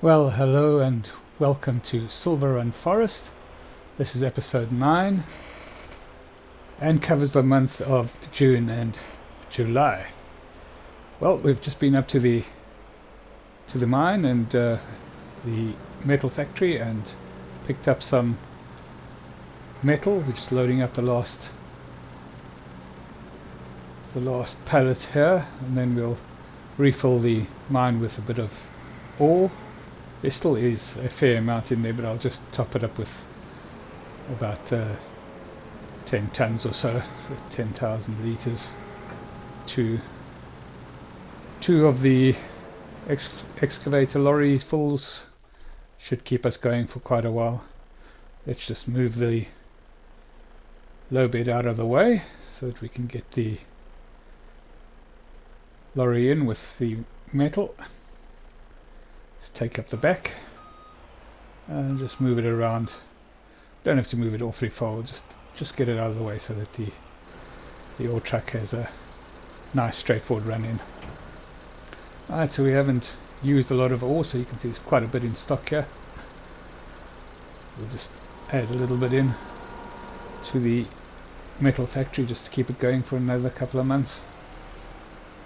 Well, hello and welcome to Silverrun Forest. This is episode 9 and covers the month of June and July. Well, we've just been up to the mine and the metal factory and picked up some metal. We're just loading up the last pallet here, and then we'll refill the mine with a bit of ore. There still is a fair amount in there, but I'll just top it up with about 10 tons or so 10,000 litres. Two of the excavator lorry fulls should keep us going for quite a while. Let's just move the low bed out of the way so that we can get the lorry in with the metal. Just take up the back and just move it around. Don't have to move it awfully forward, just get it out of the way so that the ore truck has a nice straightforward run in. Alright, so we haven't used a lot of ore, so you can see there's quite a bit in stock here. We'll just add a little bit in to the metal factory just to keep it going for another couple of months.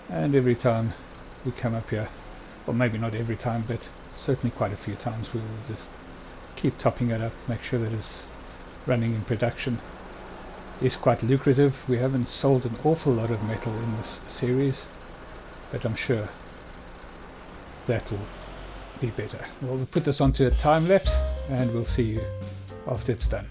And every time we come up here, well, maybe not every time, but certainly quite a few times, we will just keep topping it up, make sure that it's running in production. It's quite lucrative. We haven't sold an awful lot of metal in this series, but I'm sure that will be better. Well, we'll put this onto a time lapse and we'll see you after it's done.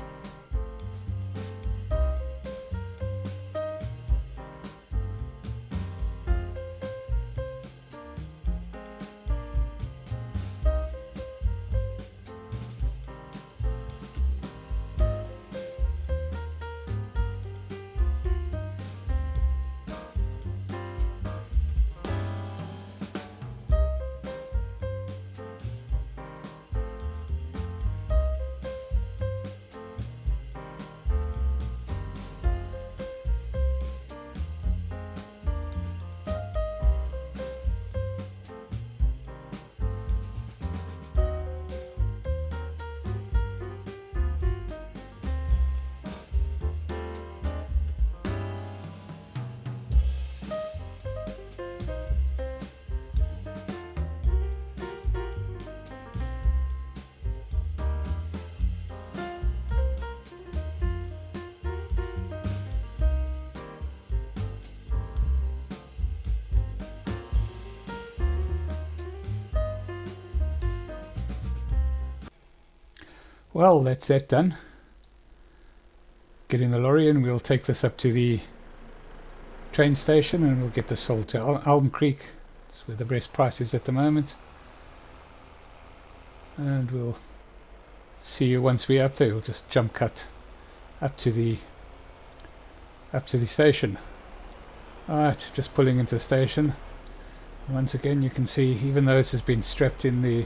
Well, that's that done. Getting the lorry in, we'll take this up to the train station and we'll get this sold to Elm Creek. That's where the best price is at the moment. And we'll see you once we're up there. We'll just jump cut up to the station. Alright, just pulling into the station. Once again, you can see, even though this has been strapped in, the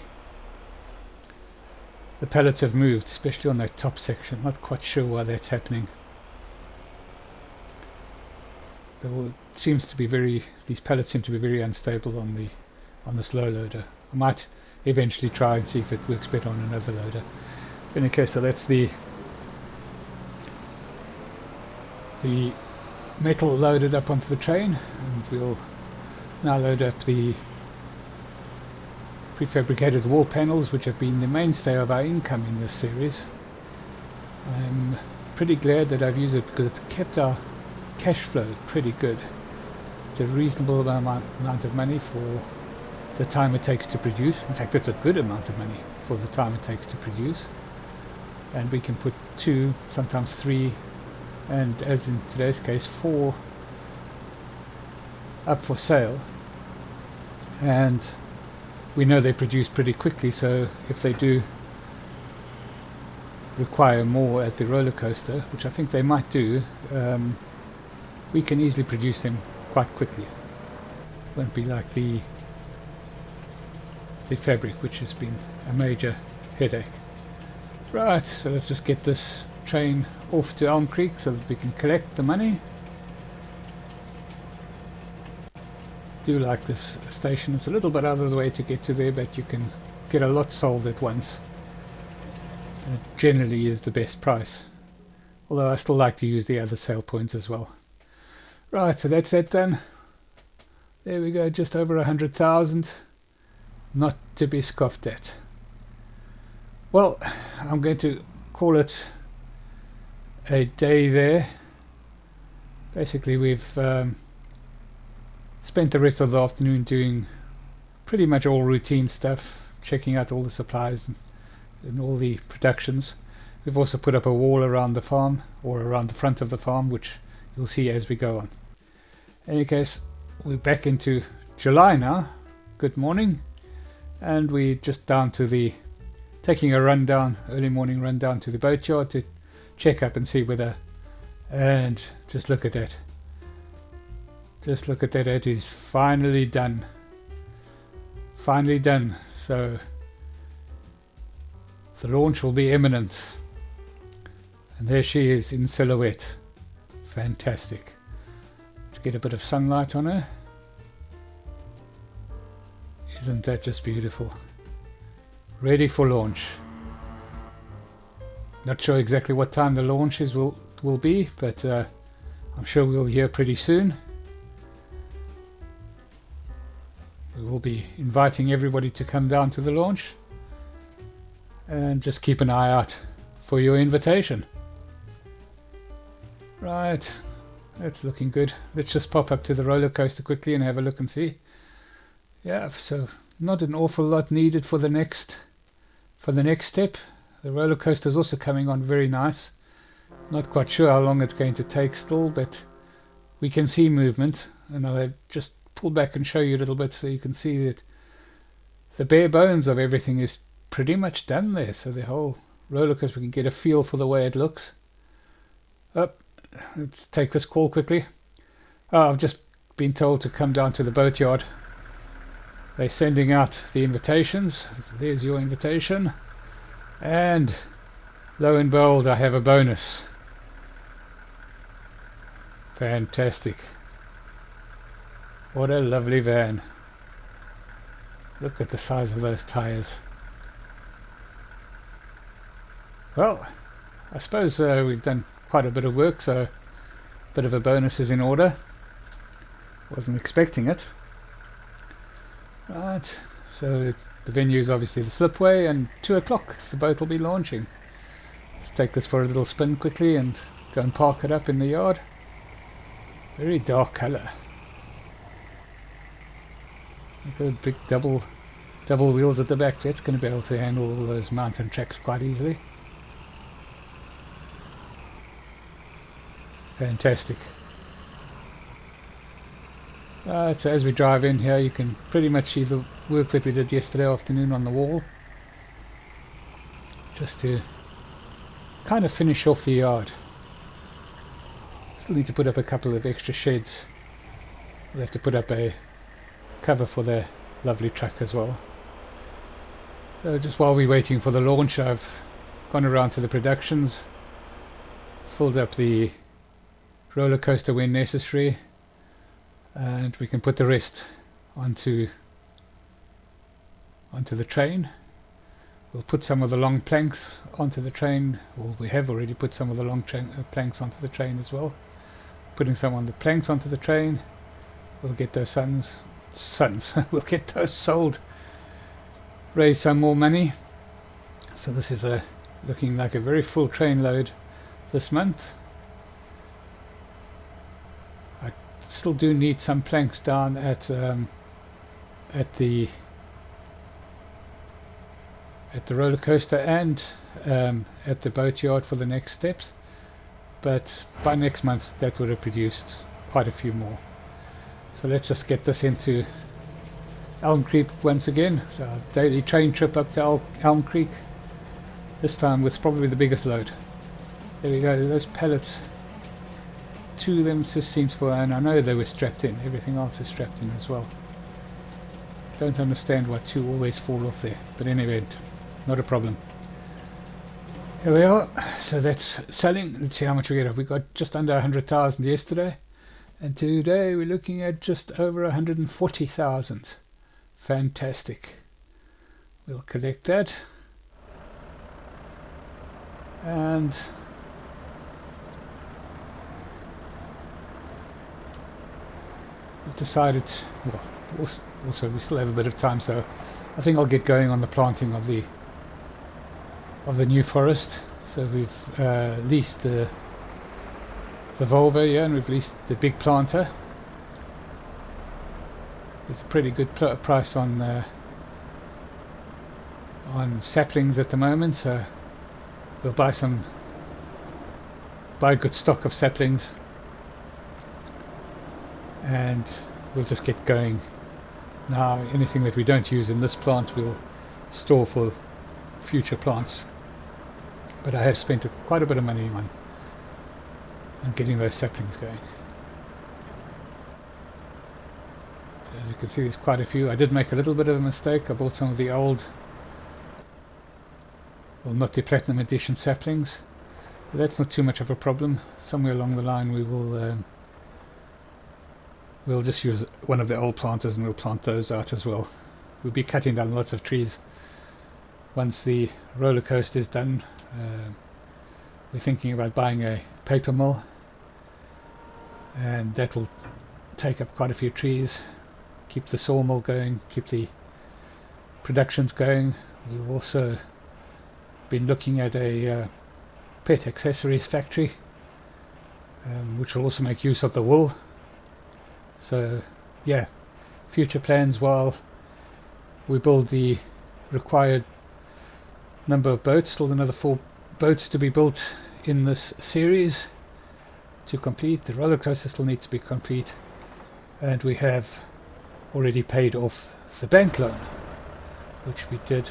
pallets have moved, especially on that top section. Not quite sure why that's happening. These pallets seem to be very unstable on this low loader. I might eventually try and see if it works better on another loader. In any case, so that's the metal loaded up onto the train, and we'll now load up the prefabricated wall panels, which have been the mainstay of our income in this series. I'm pretty glad that I've used it because it's kept our cash flow pretty good. It's a reasonable amount of money for the time it takes to produce. In fact, it's a good amount of money for the time it takes to produce. And we can put 2, sometimes 3, and as in today's case 4 up for sale. And we know they produce pretty quickly, so if they do require more at the Rollercoaster, which I think they might do, we can easily produce them quite quickly. Won't be like the fabric, which has been a major headache. Right, so let's just get this train off to Elm Creek so that we can collect the money. Do like this station. It's a little bit out of the way to get to there, but you can get a lot sold at once. And it generally is the best price. Although I still like to use the other sale points as well. Right, so that's that done. There we go, just over 100,000. Not to be scoffed at. Well, I'm going to call it a day there. Basically, we've spent the rest of the afternoon doing pretty much all routine stuff, checking out all the supplies and all the productions. We've also put up a wall around the farm, or around the front of the farm, which you'll see as we go on. In any case, we're back into July now. Good morning. And we're just down to the, taking a run down, early morning run down to the boatyard to check up and see whether, and just look at that. Just look at that, it is finally done. Finally done. So the launch will be imminent. And there she is in silhouette. Fantastic. Let's get a bit of sunlight on her. Isn't that just beautiful? Ready for launch. Not sure exactly what time the launches will be, but I'm sure we'll hear pretty soon. We will be inviting everybody to come down to the launch. And just keep an eye out for your invitation. Right, that's looking good. Let's just pop up to the roller coaster quickly and have a look and see. Yeah, so not an awful lot needed for the next step. The roller coaster is also coming on very nice. Not quite sure how long it's going to take still, but we can see movement, and I'll just pull back and show you a little bit so you can see that the bare bones of everything is pretty much done there. So the whole roller coaster, we can get a feel for the way it looks. Let's take this call quickly. I've just been told to come down to the boatyard. They're sending out the invitations. So there's your invitation. And lo and behold, I have a bonus. Fantastic. What a lovely van. Look at the size of those tires. Well, I suppose we've done quite a bit of work, so a bit of a bonus is in order. Wasn't expecting it. Right, so the venue is obviously the slipway, and 2 o'clock the boat will be launching. Let's take this for a little spin quickly and go and park it up in the yard. Very dark colour. Look at the big double wheels at the back. That's going to be able to handle all those mountain tracks quite easily. Fantastic. So as we drive in here, you can pretty much see the work that we did yesterday afternoon on the wall, just to kind of finish off the yard. Still need to put up a couple of extra sheds. We'll have to put up a cover for the lovely truck as well. So just while we're waiting for the launch, I've gone around to the productions, filled up the roller coaster when necessary, and we can put the rest onto the train. We'll put some of the long planks onto the train. Well, we have already put some of the long planks onto the train as well. Putting some on the planks onto the train, we'll get those we'll get those sold, raise some more money. So this is looking like a very full train load this month. Still do need some planks down at the roller coaster and at the boatyard for the next steps, but by next month that would have produced quite a few more. So let's just get this into Elm Creek once again. So our daily train trip up to Elm Creek, this time with probably the biggest load. There we go, those pallets. 2 of them just seems for, and I know they were strapped in. Everything else is strapped in as well. Don't understand why 2 always fall off there, but in any event, not a problem. Here we are. So that's selling. Let's see how much we get. We got just under 100,000 yesterday, and today we're looking at just over 140,000. Fantastic. we'll collect that, and we've decided, well, also we still have a bit of time, so I think I'll get going on the planting of the new forest. So we've leased the Volvo here, and we've leased the big planter. It's a pretty good price on saplings at the moment, so we'll buy a good stock of saplings, and we'll just get going. Now anything that we don't use in this plant we'll store for future plants, but I have spent quite a bit of money on getting those saplings going. So as you can see, there's quite a few. I did make a little bit of a mistake. I bought some of the old, well, not the Platinum Edition saplings, but that's not too much of a problem. Somewhere along the line we will we'll just use one of the old planters and we'll plant those out as well. We'll be cutting down lots of trees once the roller coaster is done. We're thinking about buying a paper mill, and that will take up quite a few trees, keep the sawmill going, keep the productions going. We've also been looking at a pet accessories factory, which will also make use of the wool. So yeah, future plans while we build the required number of boats. Still another 4 boats to be built in this series to complete. The roller coaster still needs to be complete, and we have already paid off the bank loan, which we did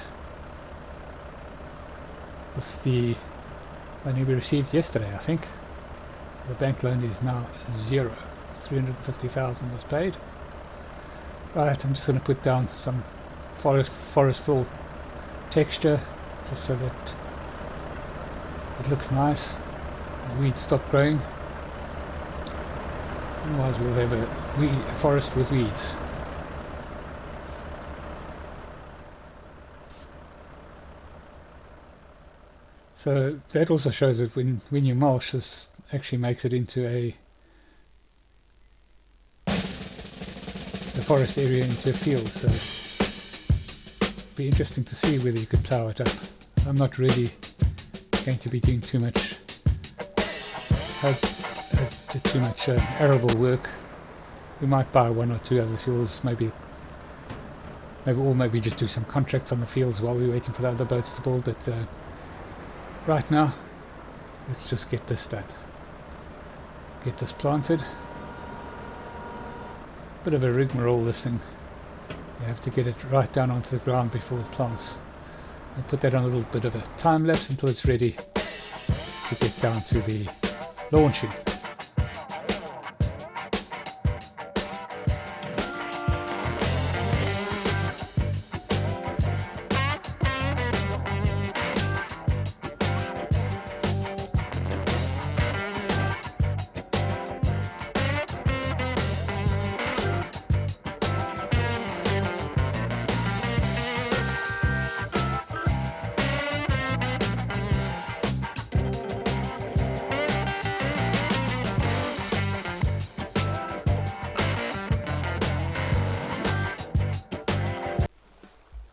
with the money we received yesterday, I think. So the bank loan is now 0. 350,000 was paid. Right, I'm just going to put down some forest floor texture just so that it looks nice. The weeds stop growing, otherwise we'll have a forest with weeds. So that also shows that when you mulch, this actually makes it into the forest area into a field, so it'll be interesting to see whether you could plough it up. I'm not really going to be doing too much arable work. We might buy 1 or 2 other fields, maybe just do some contracts on the fields while we're waiting for the other boats to build, but right now let's just get this done, get this planted. Bit of a rigmarole, this thing. You have to get it right down onto the ground before it plants. I'll put that on a little bit of a time lapse until it's ready to get down to the launching.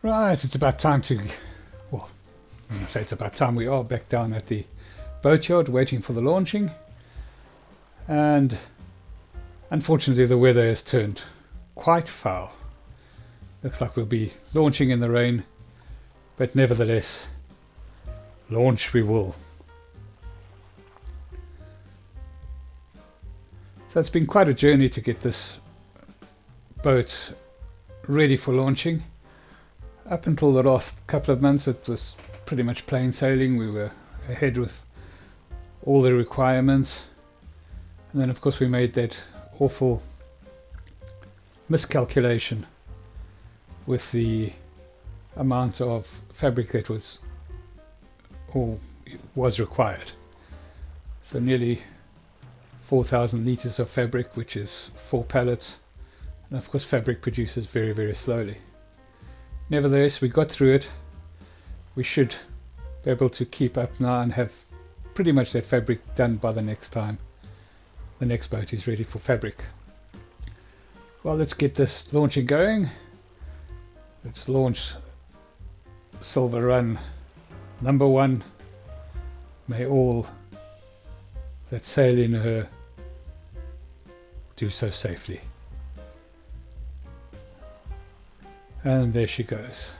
Right, it's about time to, well, when I say it's about time, we are back down at the boatyard waiting for the launching, and unfortunately the weather has turned quite foul. Looks like we'll be launching in the rain, but nevertheless, launch we will. So it's been quite a journey to get this boat ready for launching. Up until the last couple of months it was pretty much plain sailing. We were ahead with all the requirements, and then of course we made that awful miscalculation with the amount of fabric that was required. So nearly 4,000 liters of fabric, which is 4 pallets, and of course fabric produces very, very slowly. nevertheless, we got through it. We should be able to keep up now and have pretty much that fabric done by the next time the next boat is ready for fabric. Well, let's get this launching going. Let's launch Silverrun #1. May all that sail in her do so safely. And there she goes.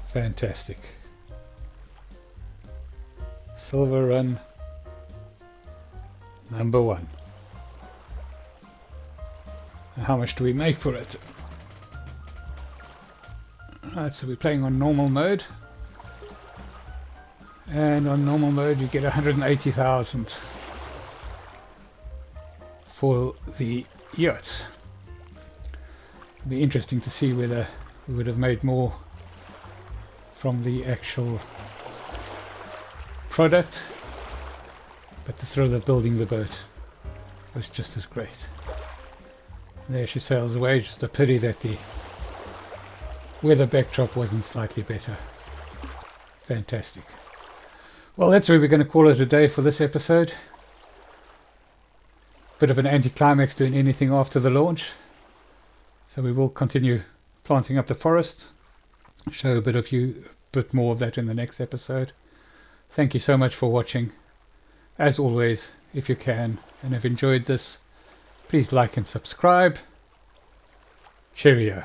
Fantastic. Silverrun #1. And how much do we make for it? Right, so we're playing on normal mode. And on normal mode you get 180,000 for the yacht. It'll be interesting to see whether we would have made more from the actual product, but the thrill of building the boat was just as great. There she sails away. Just a pity that the weather backdrop wasn't slightly better. Fantastic. Well, that's where we're going to call it a day for this episode. Bit of an anticlimax doing anything after the launch. So we will continue planting up the forest. Show a bit more of that in the next episode. Thank you so much for watching. As always, if you can and have enjoyed this, please like and subscribe. Cheerio.